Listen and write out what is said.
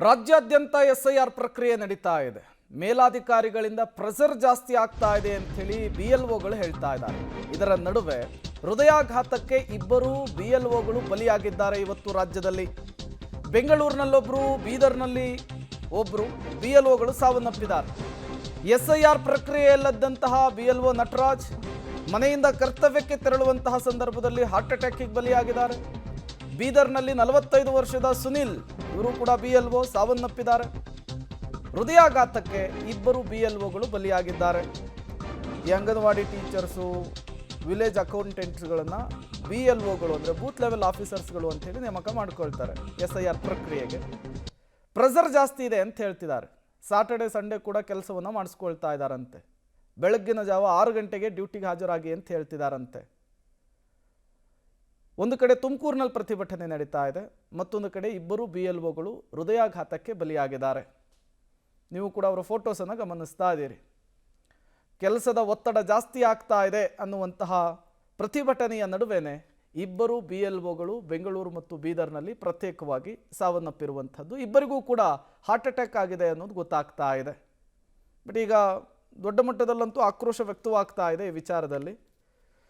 ರಾಜ್ಯಾದ್ಯಂತ ಎಸ್ಐಆರ್ ಪ್ರಕ್ರಿಯೆ ನಡೀತಾ ಇದೆ. ಮೇಲಾಧಿಕಾರಿಗಳಿಂದ ಪ್ರೆಷರ್ ಜಾಸ್ತಿ ಆಗ್ತಾ ಇದೆ ಅಂತ ಹೇಳಿ ಬಿಎಲ್ಒಗಳು ಹೇಳ್ತಾ ಇದ್ದಾರೆ. ಇದರ ನಡುವೆ ಹೃದಯಾಘಾತಕ್ಕೆ ಇಬ್ಬರು ಬಿಎಲ್ಒಗಳು ಬಲಿಯಾಗಿದ್ದಾರೆ. ಇವತ್ತು ರಾಜ್ಯದಲ್ಲಿ ಬೆಂಗಳೂರಿನಲ್ಲೊಬ್ರು, ಬೀದರ್ನಲ್ಲಿ ಒಬ್ರು ಬಿಎಲ್ಒಗಳು ಸಾವನ್ನಪ್ಪಿದ್ದಾರೆ. ಎಸ್ಐಆರ್ ಪ್ರಕ್ರಿಯೆಯಲ್ಲದಂತಹ ಬಿಎಲ್ಒ ನಟರಾಜ್ ಮನೆಯಿಂದ ಕರ್ತವ್ಯಕ್ಕೆ ತೆರಳುವಂತಹ ಸಂದರ್ಭದಲ್ಲಿ ಹಾರ್ಟ್ ಅಟ್ಯಾಕ್ಗೆ ಬಲಿಯಾಗಿದ್ದಾರೆ. ಬೀದರ್ನಲ್ಲಿ 45 ವರ್ಷದ ಸುನಿಲ್, ಇವರು ಕೂಡ ಬಿಎಲ್ಒ ಸಾವನ್ನಪ್ಪಿದ್ದಾರೆ. ಹೃದಯಾಘಾತಕ್ಕೆ ಇಬ್ಬರು ಬಿಎಲ್ಒಗಳು ಬಲಿಯಾಗಿದ್ದಾರೆ. ಈ ಅಂಗನವಾಡಿ ಟೀಚರ್ಸು, ವಿಲೇಜ್ ಅಕೌಂಟೆಂಟ್ಸ್ಗಳನ್ನು ಬಿಎಲ್ಒಗಳು ಅಂದರೆ ಬೂತ್ ಲೆವೆಲ್ ಆಫೀಸರ್ಸ್ಗಳು ಅಂತೇಳಿ ನೇಮಕ ಮಾಡ್ಕೊಳ್ತಾರೆ. ಎಸ್ಐಆರ್ ಪ್ರಕ್ರಿಯೆಗೆ ಪ್ರೆಷರ್ ಜಾಸ್ತಿ ಇದೆ ಅಂತ ಹೇಳ್ತಿದ್ದಾರೆ. ಸಾಟರ್ಡೆ ಸಂಡೇ ಕೂಡ ಕೆಲಸವನ್ನು ಮಾಡಿಸ್ಕೊಳ್ತಾ ಇದ್ದಾರಂತೆ. ಬೆಳಗ್ಗಿನ ಜಾವ 6 ಗಂಟೆಗೆ ಡ್ಯೂಟಿಗೆ ಹಾಜರಾಗಿ ಅಂತ ಹೇಳ್ತಿದ್ದಾರಂತೆ. ಒಂದು ಕಡೆ ತುಮಕೂರಿನಲ್ಲಿ ಪ್ರತಿಭಟನೆ ನಡೀತಾ ಇದೆ, ಮತ್ತೊಂದು ಕಡೆ ಇಬ್ಬರು ಬಿಎಲ್ಒಗಳು ಹೃದಯಾಘಾತಕ್ಕೆ ಬಲಿಯಾಗಿದ್ದಾರೆ. ನೀವು ಕೂಡ ಅವರ ಫೋಟೋಸನ್ನು ಗಮನಿಸ್ತಾ ಇದ್ದೀರಿ. ಕೆಲಸದ ಒತ್ತಡ ಜಾಸ್ತಿ ಆಗ್ತಾ ಇದೆ ಅನ್ನುವಂತಹ ಪ್ರತಿಭಟನೆಯ ನಡುವೆನೇ ಇಬ್ಬರು ಬಿಎಲ್ಒಗಳು ಬೆಂಗಳೂರು ಮತ್ತು ಬೀದರ್ನಲ್ಲಿ ಪ್ರತ್ಯೇಕವಾಗಿ ಸಾವನ್ನಪ್ಪಿರುವಂಥದ್ದು. ಇಬ್ಬರಿಗೂ ಕೂಡ ಹಾರ್ಟ್ ಅಟ್ಯಾಕ್ ಆಗಿದೆ ಅನ್ನೋದು ಗೊತ್ತಾಗ್ತಾ ಇದೆ. ಬಟ್ ಈಗ ದೊಡ್ಡ ಮಟ್ಟದಲ್ಲಂತೂ ಆಕ್ರೋಶ ವ್ಯಕ್ತವಾಗ್ತಾ ಇದೆ ಈ ವಿಚಾರದಲ್ಲಿ.